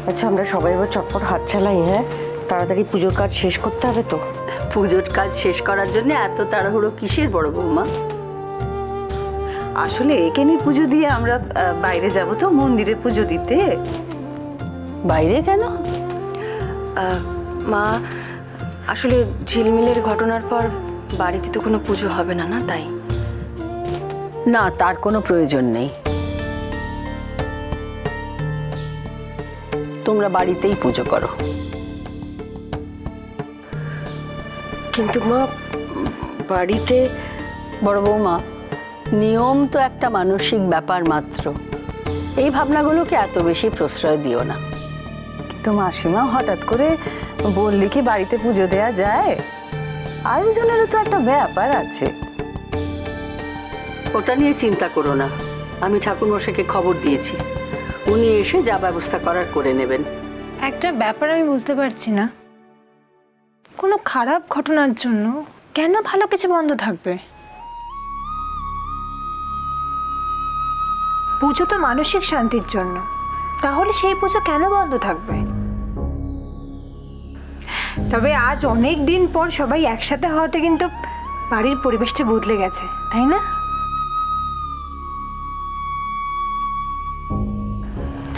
আচ্ছা, আমরা সবাই এবার চটপট হাত চালাই। হ্যাঁ, তাড়াতাড়ি পুজোর কাজ শেষ করতে হবে তো। পুজোর কাজ শেষ করার জন্য এত তাড়াহুড়ো কিসের বড় বৌমা? আসলে একে নিয়ে পুজো দিয়ে আমরা বাইরে যাব তো, মন্দিরে পুজো দিতে। বাইরে কেন? মা, আসলে ঝিলমিলের ঘটনার পর বাড়িতে তো কোনো পুজো হবে না, না তাই। না, তার কোনো প্রয়োজন নেই। তোমরা বাড়িতেই পুজো করো। কিন্তু মা, বাড়িতে বড় বৌমা, নিয়ম তো একটা মানসিক ব্যাপার মাত্র। এই ভাবনাগুলোকে এত বেশি প্রশ্রয় দিও না। তো মাসিমা, হঠাৎ করে বললে কি বাড়িতে পুজো দেয়া যায়? আয়োজনেরও তো একটা ব্যাপার আছে। ওটা নিয়ে চিন্তা করো না, আমি ঠাকুরমশাইকে খবর দিয়েছি, উনি এসে যা ব্যবস্থা করার করে নেবেন। একটা ব্যাপার আমি বুঝতে পারছি না, কোনো খারাপ ঘটনার জন্য কেন ভালো কিছু বন্ধ থাকবে? পুজো তো মানসিক শান্তির জন্য, তাহলে সেই পুজো কেন বন্ধ থাকবে? তবে আজ অনেক দিন পর সবাই একসাথে হওয়াতে কিন্তু বাড়ির পরিবেশটা বদলে গেছে, তাই না?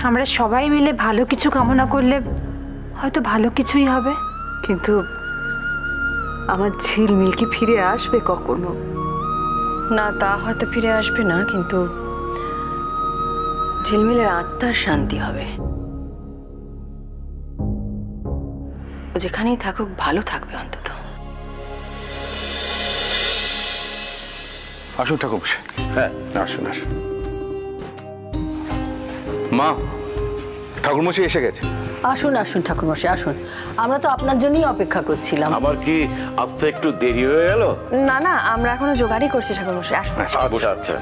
আমরা সবাই মিলে ভালো কিছু কামনা করলে হয়তো ভালো কিছুই হবে। কিন্তু আমার ঝিলমিল কি ফিরে আসবে কখনো? না, তা হয়তো ফিরে আসবে না, কিন্তু ঝিলমিলের আত্মার শান্তি হবে। ও যেখানেই থাকুক ভালো থাকবে অন্তত। আসুন ঠাকুরমশাই। হ্যাঁ, আসুন আসুন। মা, ঠাকুরমশাই এসে গেছে। আসুন আসুন ঠাকুরমশাই, আসুন। আমরা তো আপনার জন্যই অপেক্ষা করছিলাম। আবার কি আসতে একটু দেরি হয়ে গেল? না না, আমরা এখনো জোগাড়ই করছি ঠাকুরমশাই। আসুন। আচ্ছা আচ্ছা।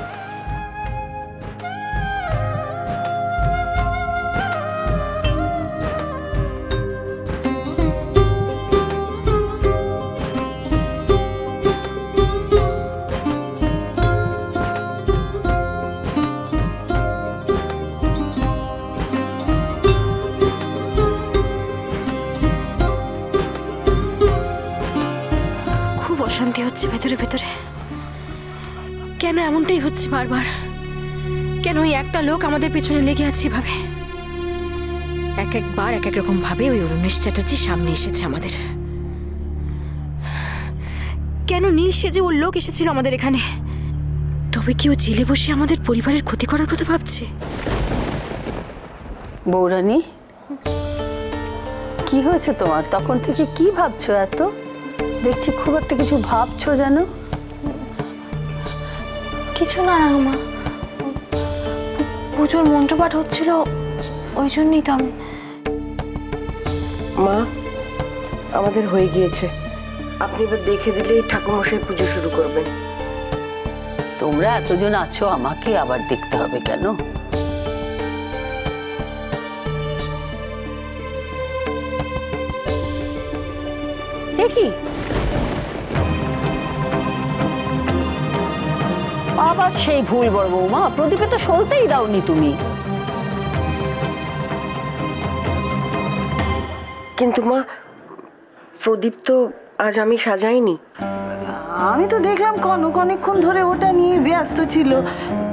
অশান্তি হচ্ছে ভেতরে ভেতরে। কেন এমনটাই হচ্ছে বারবার? কেন ওই একটা লোক আমাদের পেছনে লেগে আছে এভাবে? এক একবার এক এক রকম ভাবে ওই অরুণেশ চ্যাটার্জি সামনে এসেছে আমাদের। কেন নীল সেজে ওর লোক এসেছিল আমাদের এখানে? তবে কি ও জেলে বসে আমাদের পরিবারের ক্ষতি করার কথা ভাবছে? বৌরানী, কি হয়েছে তোমার? তখন থেকে কি ভাবছো এত? দেখছি খুব একটা কিছু ভাবছো যেন। কিছু না রাঙামা, পুজোর মন্ত্রপাঠ হচ্ছিল, ওই জন্যই তো আমি। মা, আমাদের হয়ে গিয়েছে, আপনি এবার দেখে দিলেই ঠাকুরমশাই পুজো শুরু করবেন। তোমরা এতজন আছো, আমাকে আবার দেখতে হবে কেন? এ কি আবার সেই ভুল বড় বৌমা? প্রদীপে তো সলতেই দাওনি তুমি। কিন্তু মা, প্রদীপ তো আজ আমি সাজাইনি। আমি তো দেখলাম কনক অনেকক্ষণ ধরে ওটা নিয়ে ব্যস্ত ছিল।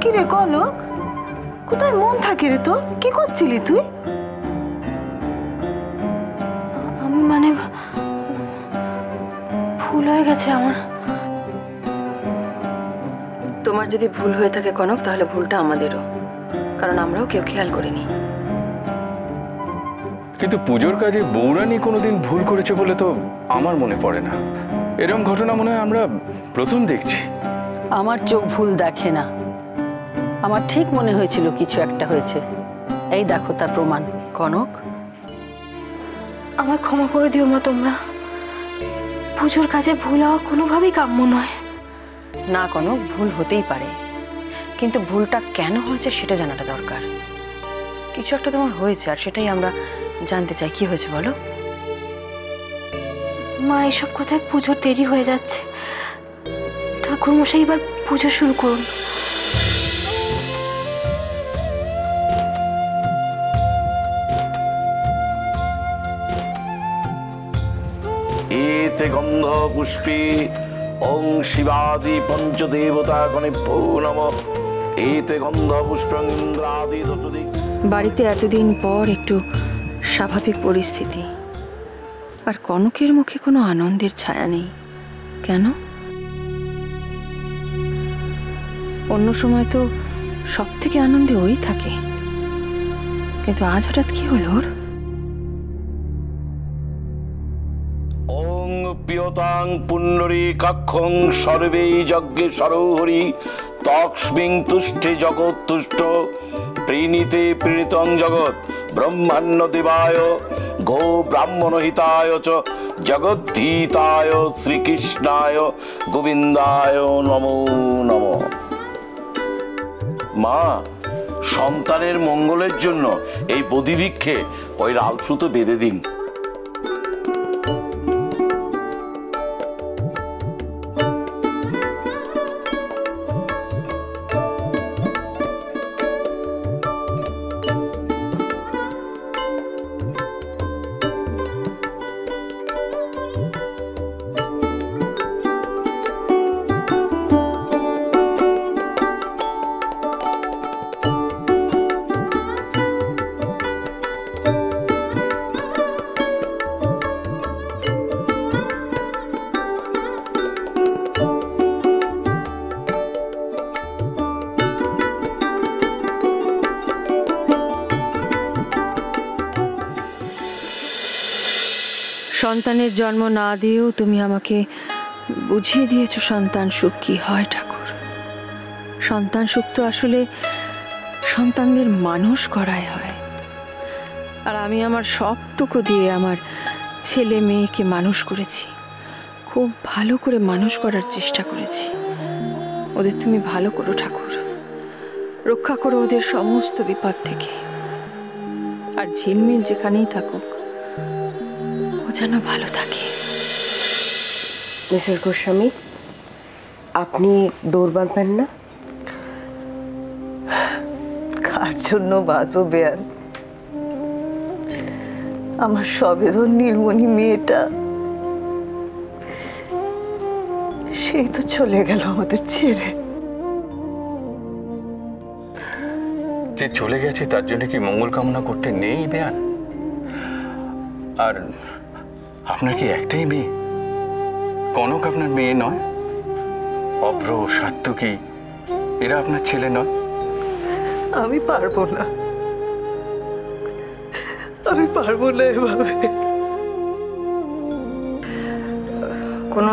কি রে কনক, কোথায় মন থাকে রে তোর? কি করছিলি তুই? আমি মানে ভুল হয়ে গেছে আমার। তোমার যদি ভুল হয়ে থাকে কনক, তাহলে ভুলটা আমাদেরও, কারণ আমরাও কেউ খেয়াল করিনি। কিন্তু পুজোর কাজে বৌরানী কোনোদিন ভুল করেছে বলে তো আমার মনে পড়ে না। এরকম ঘটনা মনে হয় আমরা প্রথম দেখছি। আমার চোখ ভুল দেখে না, আমার ঠিক মনে হয়েছিল কিছু একটা হয়েছে। এই দেখো তার প্রমাণ। কনক, আমায় ক্ষমা করে দিও মা তোমরা। পুজোর কাজে ভুল হওয়া কোনোভাবেই কাম্য নয়। না কনক, ভুল হতেই পারে, কিন্তু ভুলটা কেন হয়েছে সেটা জানাটা দরকার। কিছু একটা তোমার হয়েছে, আর সেটাই আমরা জানতে চাই। কি হয়েছে বলো? মা, এসব কথায় পুজোর দেরি হয়ে যাচ্ছে। ঠাকুরমশাই এবার পুজো শুরু করুন। এইতে গন্ধ পুষ্পে ওং শিবাদি পঞ্চদেবতা গণেভ্যো নমঃ। এইতে গন্ধ পুষ্পং ইন্দ্রাদি দশদিক। বাড়িতে এতদিন পর একটু স্বাভাবিক পরিস্থিতি, আর কনকের মুখে কোনো আনন্দের ছায়া নেই। কেন? অন্য সময় তো সব থেকে আনন্দে ওই থাকে, কিন্তু আজ হঠাৎ কি হলো ওর? ওং পিয়তাং পুণ্ডরীকাক্ষং সর্বেই যজ্ঞে সরোহরি তস্মিং তুষ্টে জগৎ তুষ্ট প্রীণীতে প্রীণিতং জগৎ ব্রহ্মাণ্য দেবায় গো ব্রাহ্মণ হিতায় চ জগদ্ধিতায় শ্রীকৃষ্ণায় গোবিন্দায় নমো নমঃ। মা, সন্তানের মঙ্গলের জন্য এই বদ্বীক্ষে ওই লাল সুতো বেঁধে দিন। সন্তানের জন্ম না দিয়েও তুমি আমাকে বুঝিয়ে দিয়েছো সন্তান সুখ কি হয় ঠাকুর। সন্তান সুখ তো আসলে সন্তানদের মানুষ করাই হয়, আর আমি আমার সবটুকু দিয়ে আমার ছেলে মেয়েকে মানুষ করেছি, খুব ভালো করে মানুষ করার চেষ্টা করেছি। ওদের তুমি ভালো করো ঠাকুর, রক্ষা করো ওদের সমস্ত বিপদ থেকে। আর ঝিলমিল যেখানেই থাকুক ও যেন ভালো থাকে। মিসেস গোস্বামী, আপনি ডোর বাঁধবেন না? কার জন্য বাঁধবো বেয়ান? আমার সবেদন নীলমণি মেয়েটা, সেই তো চলে গেল আমাদের ছেড়ে। যে চলে গেছে তার জন্য কি মঙ্গল কামনা করতে নেই বেয়ান? আর আপনার কি একটাই মেয়ে? কনক আপনার মেয়ে নয়? অভ্র, সাত্তকী এরা আপনার ছেলে নয়? আমি পারবো না, আমি পারবো না এভাবে। কোনো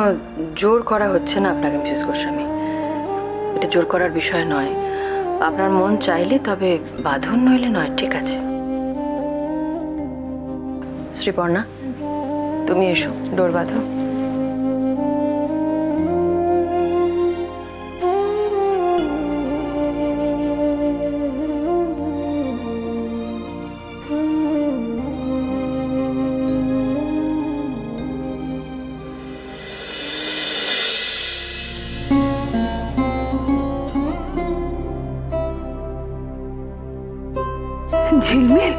জোর করা হচ্ছে না আপনাকে মিসেস গোস্বামী, এটা জোর করার বিষয় নয়। আপনার মন চাইলে তবে বাঁধন, নইলে নয়, ঠিক আছে? শ্রীপর্ণা, তুমি এসো, ডোর বাঁধো। ঝিলমিল,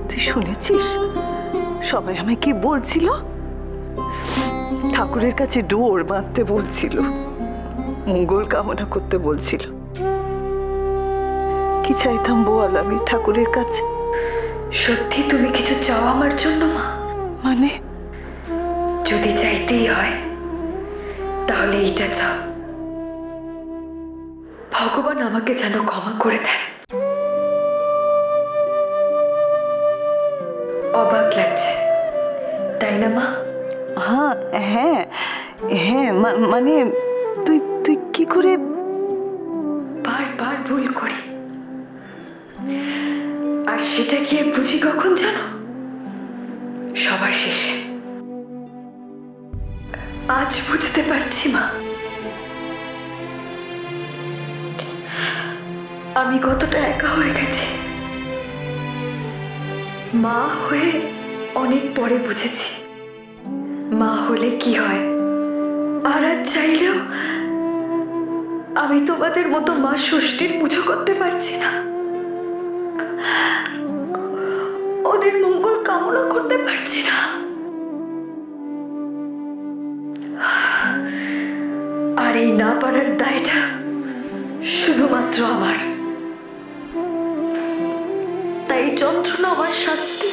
তুই শুনেছিস সবাই আমায় কি বলছিল? ঠাকুরের কাছে ডোর বাঁধতে বলছিল, মঙ্গল কামনা করতে বলছিল। কি চাইতাম বল আমি ঠাকুরের কাছে? সত্যি তুমি কিছু চাও আমার জন্য মা? মানে যদি চাইতেই হয় তাহলে এটা চাও, ভগবান আমাকে যেন ক্ষমা করে দেন। অবাক লাগছে তাই না মা? হ্যাঁ হ্যাঁ হ্যাঁ, মানে তুই তুই কি করে? বারবার ভুল করি, আর সেটা গিয়ে বুঝি কখন জানো? সবার শেষে। আজ বুঝতে পারছি মা, আমি কতটা একা হয়ে গেছি। মা হয়ে অনেক পরে বুঝেছি মা হলে কি হয়। আর আজ চাইলেও আমি তোমাদের মতো মা ষষ্ঠীর পুজো করতে পারছি না, ওদের মঙ্গল কামনা করতে পারছি না। আর এই না পারার দায়টা শুধুমাত্র আমার। তাই যন্ত্রণা আমার শাস্তি।